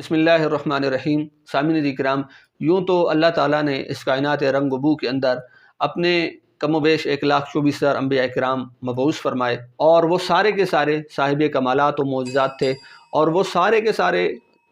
بسم اللہ الرحمن الرحیم۔ سامعین اکرام، یوں تو اللہ تعالیٰ نے اس کائنات رنگ و بو کے اندر اپنے کم و بیش 1,24,000 انبیاء کرام مبعوث فرمائے، اور وہ سارے کے سارے صاحب کمالات و معجزات تھے، اور وہ سارے کے سارے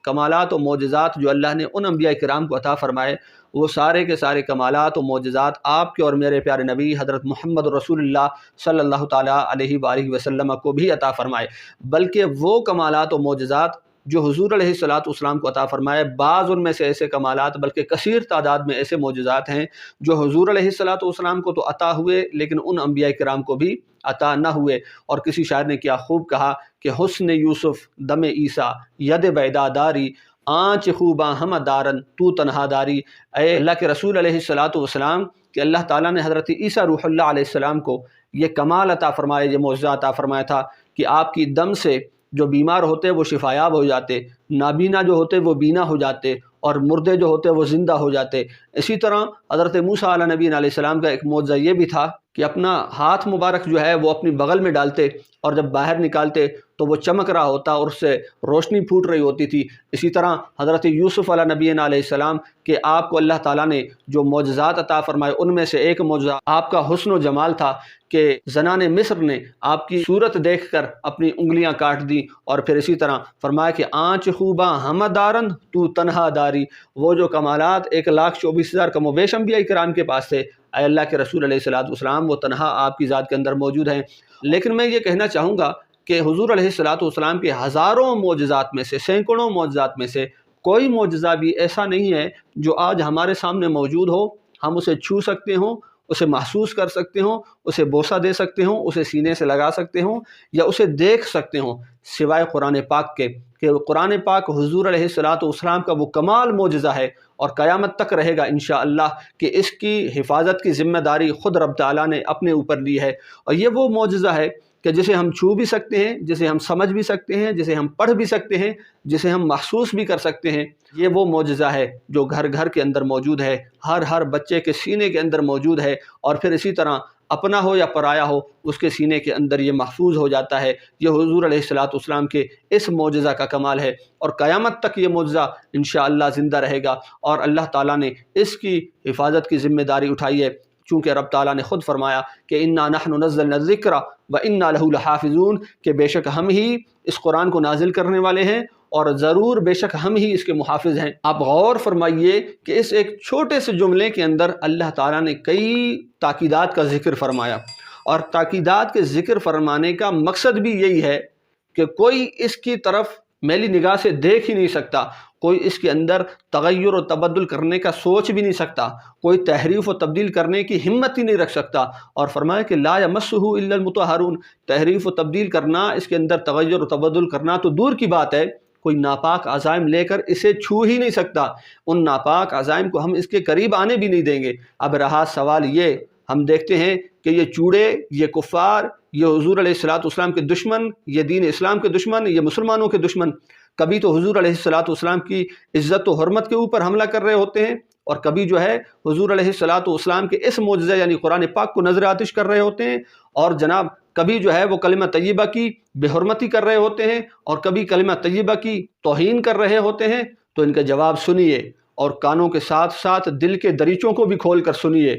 کمالات و معجزات جو اللہ نے ان انبیاء کرام کو عطا فرمائے، وہ سارے کے سارے کمالات و معجزات آپ کے اور میرے پیارے نبی حضرت محمد رسول اللہ صلی اللہ تعالیٰ علیہ وآلہ وسلم کو بھی عطا فرمائے۔ بلکہ وہ کمالات و معجزات جو حضور علیہ السلام کو عطا فرمائے، بعض ان میں سے ایسے کمالات بلکہ کثیر تعداد میں ایسے معجزات ہیں جو حضور علیہ السلام کو تو عطا ہوئے لیکن ان انبیاء کرام کو بھی عطا نہ ہوئے۔ اور کسی شاعر نے کیا خوب کہا کہ حسن یوسف دم عیسیٰ ید بیدا داری، آنچ خوباں ہم دارن تو تنہا داری۔ اے اللہ کے رسول علیہ السلام کہ اللہ تعالیٰ نے حضرت عیسیٰ روح اللہ علیہ السلام کو یہ کمال عطا فرمایا، یہ معجزہ عطا فرمایا تھا کہ آپ کی دم سے جو بیمار ہوتے وہ شفایاب ہو جاتے، نابینا جو ہوتے وہ بینا ہو جاتے، اور مردے جو ہوتے وہ زندہ ہو جاتے۔ اسی طرح حضرت موسیٰ علیہ نبی علیہ السلام کا ایک معجزہ یہ بھی تھا کہ اپنا ہاتھ مبارک جو ہے وہ اپنی بغل میں ڈالتے اور جب باہر نکالتے تو وہ چمک رہا ہوتا اور اس سے روشنی پھوٹ رہی ہوتی تھی۔ اسی طرح حضرت یوسف علیہ نبی علیہ السلام کہ آپ کو اللہ تعالیٰ نے جو معجزات عطا فرمائے، ان میں سے ایک معجزہ آپ کا حسن و جمال تھا کہ زنان مصر نے آپ کی صورت دیکھ کر اپنی انگلیاں کاٹ دی، اور پھر اسی طرح فرمایا کہ آنچ خوباں ہم دارن تو تنہا داری۔ وہ جو کمالات 1,24,000 کم و بیش انبیاء کرام کے پاس تھے، اے اللہ کے رسول علیہ السلام وہ تنہا آپ کی ذات کے اندر موجود ہیں۔ لیکن میں یہ کہنا چاہوں گا کہ حضور علیہ السلام کے ہزاروں معجزات میں سے، سینکڑوں معجزات میں سے کوئی معجزہ بھی ایسا نہیں ہے جو آج ہمارے سامنے موجود ہو، ہم اسے چھو سکتے ہوں، اسے محسوس کر سکتے ہوں، اسے بوسہ دے سکتے ہوں، اسے سینے سے لگا سکتے ہوں، یا اسے دیکھ سکتے ہوں، سوائے قرآن پاک کے کہ قرآن پاک حضور علیہ السلام کا وہ کمال معجزہ ہے، اور قیامت تک رہے گا انشاءاللہ کہ اس کی حفاظت کی ذمہ داری خود رب تعالیٰ نے اپنے اوپر لی ہے۔ اور یہ وہ معجزہ ہے کہ جسے ہم چھو بھی سکتے ہیں، جسے ہم سمجھ بھی سکتے ہیں، جسے ہم پڑھ بھی سکتے ہیں، جسے ہم محسوس بھی کر سکتے ہیں۔ یہ وہ معجزہ ہے جو گھر گھر کے اندر موجود ہے، ہر بچے کے سینے کے اندر موجود ہے، اور پھر اسی طرح اپنا ہو یا پرایا ہو اس کے سینے کے اندر یہ محفوظ ہو جاتا ہے۔ یہ حضور علیہ السلام کے اس معجزہ کا کمال ہے، اور قیامت تک یہ معجزہ انشاءاللہ زندہ رہے گا، اور اللہ تعالیٰ نے اس کی حفاظت کی ذمہ داری اٹھائی ہے، چونکہ رب تعالیٰ نے خود فرمایا کہ انا نحن نزلنا الذکر وانا لہ لحافظون، کہ بے شک ہم ہی اس قرآن کو نازل کرنے والے ہیں، اور ضرور بے شک ہم ہی اس کے محافظ ہیں۔ آپ غور فرمائیے کہ اس ایک چھوٹے سے جملے کے اندر اللہ تعالیٰ نے کئی تاکیدات کا ذکر فرمایا، اور تاکیدات کے ذکر فرمانے کا مقصد بھی یہی ہے کہ کوئی اس کی طرف میلی نگاہ سے دیکھ ہی نہیں سکتا، کوئی اس کے اندر تغیر و تبدل کرنے کا سوچ بھی نہیں سکتا، کوئی تحریف و تبدیل کرنے کی ہمت ہی نہیں رکھ سکتا۔ اور فرمایا کہ لا یمسہ الا المطہرون، تحریف و تبدیل کرنا، اس کے اندر تغیر و تبدل کرنا تو دور کی بات ہے، کوئی ناپاک عزائم لے کر اسے چھو ہی نہیں سکتا، ان ناپاک عزائم کو ہم اس کے قریب آنے بھی نہیں دیں گے۔ اب رہا سوال یہ، ہم دیکھتے ہیں کہ یہ چوڑے، یہ کفار، یہ حضور علیہ السلام کے دشمن، یہ دین اسلام کے دشمن، یہ مسلمانوں کے دشمن، کبھی تو حضور علیہ السلام کی عزت و حرمت کے اوپر حملہ کر رہے ہوتے ہیں، اور کبھی جو ہے حضور علیہ السلام کے اس معجزہ یعنی قرآن پاک کو نظر آتش کر رہے ہوتے ہیں، اور جناب کبھی جو ہے وہ کلمہ طیبہ کی بے حرمتی کر رہے ہوتے ہیں، اور کبھی کلمہ طیبہ کی توہین کر رہے ہوتے ہیں۔ تو ان کا جواب سنیے، اور کانوں کے ساتھ ساتھ دل کے دریچوں کو بھی کھول کر سنیے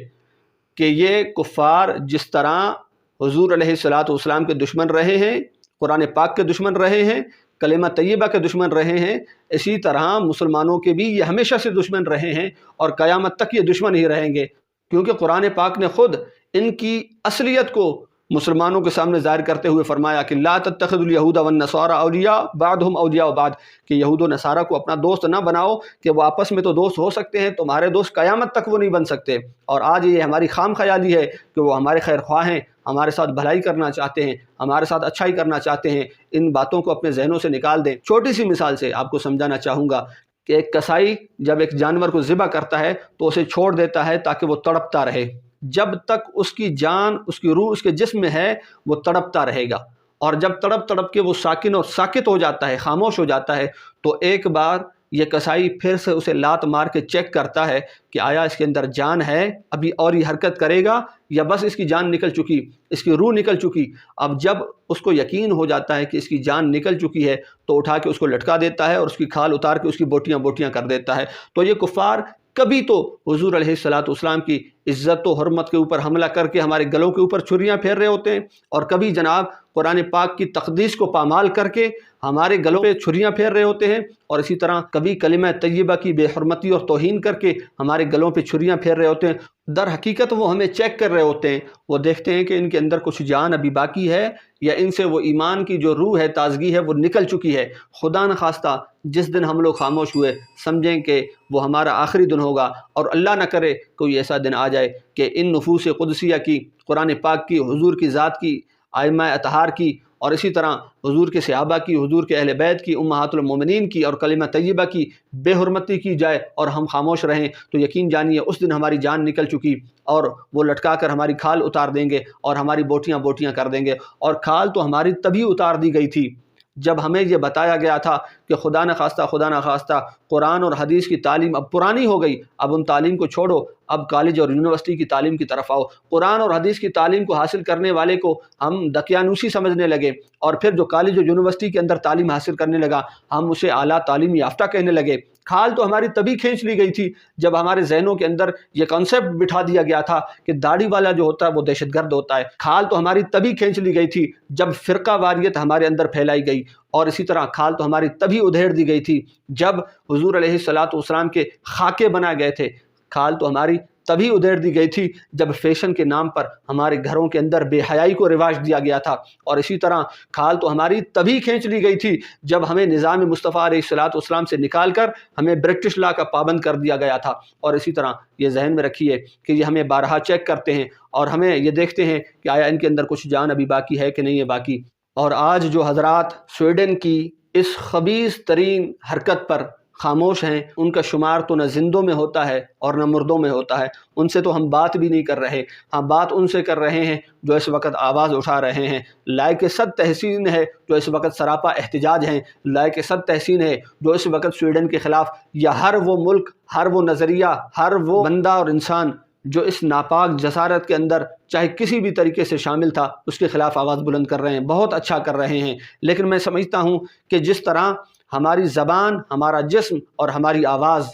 کہ یہ کفار جس طرح حضور علیہ السلام کے دشمن رہے ہیں، قرآن پاک کے دشمن رہے ہیں، کلمہ طیبہ کے دشمن رہے ہیں، اسی طرح مسلمانوں کے بھی یہ ہمیشہ سے دشمن رہے ہیں، اور قیامت تک یہ دشمن ہی رہیں گے، کیونکہ قرآن پاک نے خود ان کی اصلیت کو مسلمانوں کے سامنے ظاہر کرتے ہوئے فرمایا کہ لا تتخذوا اليہود والنصارى اولیاء بعضهم اولیاء بعض، کہ یہود و نصارہ کو اپنا دوست نہ بناؤ، کہ وہ آپس میں تو دوست ہو سکتے ہیں، تمہارے دوست قیامت تک وہ نہیں بن سکتے۔ اور آج یہ ہماری خام خیالی ہے کہ وہ ہمارے خیر خواہ ہیں، ہمارے ساتھ بھلائی کرنا چاہتے ہیں، ہمارے ساتھ اچھائی کرنا چاہتے ہیں۔ ان باتوں کو اپنے ذہنوں سے نکال دیں۔ چھوٹی سی مثال سے آپ کو سمجھانا چاہوں گا کہ ایک کسائی جب ایک جانور کو ذبح کرتا ہے تو اسے چھوڑ دیتا ہے تاکہ وہ تڑپتا رہے، جب تک اس کی جان، اس کی روح اس کے جسم میں ہے وہ تڑپتا رہے گا، اور جب تڑپ کے وہ ساکن اور ساکت ہو جاتا ہے، خاموش ہو جاتا ہے، تو ایک بار یہ کسائی پھر سے اسے لات مار کے چیک کرتا ہے کہ آیا اس کے اندر جان ہے ابھی اور یہ حرکت کرے گا یا بس اس کی جان نکل چکی، اس کی روح نکل چکی۔ اب جب اس کو یقین ہو جاتا ہے کہ اس کی جان نکل چکی ہے تو اٹھا کے اس کو لٹکا دیتا ہے اور اس کی کھال اتار کے اس کی بوٹیاں بوٹیاں کر دیتا ہے۔ تو یہ کفار کبھی تو حضور علیہ السلام کی عزت و حرمت کے اوپر حملہ کر کے ہمارے گلوں کے اوپر چھریاں پھیر رہے ہوتے ہیں، اور کبھی جناب قرآن پاک کی تقدیس کو پامال کر کے ہمارے گلوں پہ چھریاں پھیر رہے ہوتے ہیں، اور اسی طرح کبھی کلمہ طیبہ کی بے حرمتی اور توہین کر کے ہمارے گلوں پہ چھریاں پھیر رہے ہوتے ہیں۔ در حقیقت وہ ہمیں چیک کر رہے ہوتے ہیں، وہ دیکھتے ہیں کہ ان کے اندر کچھ جان ابھی باقی ہے یا ان سے وہ ایمان کی جو روح ہے، تازگی ہے، وہ نکل چکی ہے۔ خدا نخواستہ جس دن ہم لوگ خاموش ہوئے سمجھیں کہ وہ ہمارا آخری دن ہوگا، اور اللہ نہ کرے کوئی ایسا دن آ جائے کہ ان نفوس قدسیہ کی، قرآن پاک کی، حضور کی ذات کی، ائمہ اطہار کی، اور اسی طرح حضور کے صحابہ کی، حضور کے اہل بیت کی، امہات المومنین کی اور کلمہ طیبہ کی بے حرمتی کی جائے اور ہم خاموش رہیں، تو یقین جانیے اس دن ہماری جان نکل چکی، اور وہ لٹکا کر ہماری کھال اتار دیں گے اور ہماری بوٹیاں بوٹیاں کر دیں گے۔ اور کھال تو ہماری تبھی اتار دی گئی تھی جب ہمیں یہ بتایا گیا تھا کہ خدا نخواستہ قرآن اور حدیث کی تعلیم اب پرانی ہو گئی، اب ان تعلیم کو چھوڑو، اب کالج اور یونیورسٹی کی تعلیم کی طرف آؤ۔ قرآن اور حدیث کی تعلیم کو حاصل کرنے والے کو ہم دقیانوسی سمجھنے لگے، اور پھر جو کالج اور یونیورسٹی کے اندر تعلیم حاصل کرنے لگا ہم اسے اعلیٰ تعلیم یافتہ کہنے لگے۔ کھال تو ہماری تبھی کھینچ لی گئی تھی جب ہمارے ذہنوں کے اندر یہ کانسیپٹ بٹھا دیا گیا تھا کہ داڑھی والا جو ہوتا ہے وہ دہشت گرد ہوتا ہے۔ کھال تو ہماری تبھی کھینچ لی گئی تھی جب فرقہ واریت ہمارے اندر پھیلائی گئی، اور اسی طرح کھال تو ہماری تبھی ادھیڑ دی گئی تھی جب حضور علیہ السلام کے خاکے بنا گئے تھے۔ کھال تو ہماری تبھی ادھیڑ دی گئی تھی جب فیشن کے نام پر ہمارے گھروں کے اندر بے حیائی کو رواج دیا گیا تھا، اور اسی طرح کھال تو ہماری تبھی کھینچ لی گئی تھی جب ہمیں نظام مصطفیٰ علیہ السلام سے نکال کر ہمیں برٹش لا کا پابند کر دیا گیا تھا۔ اور اسی طرح یہ ذہن میں رکھیے کہ یہ ہمیں بارہا چیک کرتے ہیں اور ہمیں یہ دیکھتے ہیں کہ آیا ان کے اندر کچھ جان ابھی باقی ہے کہ نہیں ہے باقی۔ اور آج جو حضرات سویڈن کی اس خبیث ترین حرکت پر خاموش ہیں، ان کا شمار تو نہ زندوں میں ہوتا ہے اور نہ مردوں میں ہوتا ہے۔ ان سے تو ہم بات بھی نہیں کر رہے، ہم بات ان سے کر رہے ہیں جو اس وقت آواز اٹھا رہے ہیں۔ لائق صد تحسین ہے جو اس وقت سراپا احتجاج ہیں، لائق صد تحسین ہے جو اس وقت سویڈن کے خلاف، یا ہر وہ ملک، ہر وہ نظریہ، ہر وہ بندہ اور انسان جو اس ناپاک جسارت کے اندر چاہے کسی بھی طریقے سے شامل تھا، اس کے خلاف آواز بلند کر رہے ہیں، بہت اچھا کر رہے ہیں۔ لیکن میں سمجھتا ہوں کہ جس طرح ہماری زبان، ہمارا جسم اور ہماری آواز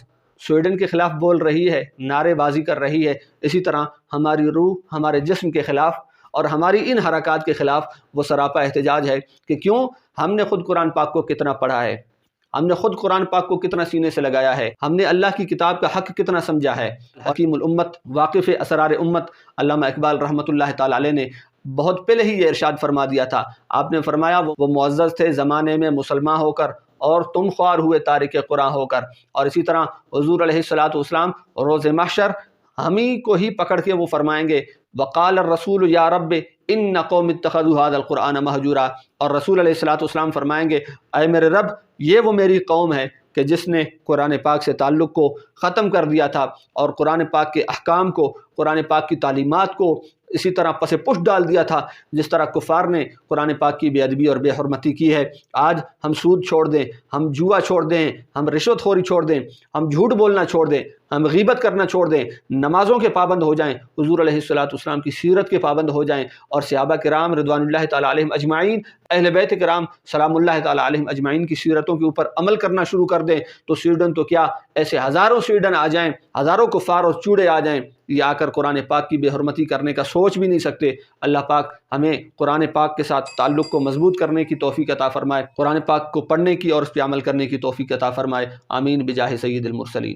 سویڈن کے خلاف بول رہی ہے، نعرے بازی کر رہی ہے، اسی طرح ہماری روح ہمارے جسم کے خلاف اور ہماری ان حرکات کے خلاف وہ سراپا احتجاج ہے کہ کیوں ہم نے خود قرآن پاک کو کتنا پڑھا ہے، ہم نے خود قرآن پاک کو کتنا سینے سے لگایا ہے، ہم نے اللہ کی کتاب کا حق کتنا سمجھا ہے۔ حکیم الامت، واقف اسرار امت علامہ اقبال رحمۃ اللہ تعالی علیہ نے بہت پہلے ہی یہ ارشاد فرما دیا تھا۔ آپ نے فرمایا وہ معزز تھے زمانے میں مسلمان ہو کر، اور تم خوار ہوئے تارک قرآن ہو کر۔ اور اسی طرح حضور علیہ السلام روز محشر ہم ہی کو ہی پکڑ کے وہ فرمائیں گے وقال الرسول یا رب ان قوم اتخذوا هذا القرآن مہجورا، اور رسول علیہ السلام فرمائیں گے اے میرے رب یہ وہ میری قوم ہے کہ جس نے قرآن پاک سے تعلق کو ختم کر دیا تھا، اور قرآن پاک کے احکام کو، قرآن پاک کی تعلیمات کو اسی طرح پس پش ڈال دیا تھا جس طرح کفار نے قرآن پاک کی بے ادبی اور بے حرمتی کی ہے۔ آج ہم سود چھوڑ دیں، ہم جوا چھوڑ دیں، ہم رشوت خوری چھوڑ دیں، ہم جھوٹ بولنا چھوڑ دیں، ہم غیبت کرنا چھوڑ دیں، نمازوں کے پابند ہو جائیں، حضور علیہ السلام کی سیرت کے پابند ہو جائیں، اور صحابہ کرام رضوان اللہ تعالیٰ علیہم اجمعین، اہل بیت کرام سلام اللہ تعالیٰ علیہم اجمعین کی سیرتوں کے اوپر عمل کرنا شروع کر دیں، تو سویڈن تو کیا ایسے ہزاروں سویڈن آ جائیں، ہزاروں کفار اور چوڑے آ جائیں، یہ آ کر قرآن پاک کی بے حرمتی کرنے کا سوچ بھی نہیں سکتے۔ اللہ پاک ہمیں قرآن پاک کے ساتھ تعلق کو مضبوط کرنے کی توفیق عطا فرمائے، قرآن پاک کو پڑھنے کی اور اس پہ عمل کرنے کی توفیق عطا فرمائے، آمین بجاہ سید المرسلین۔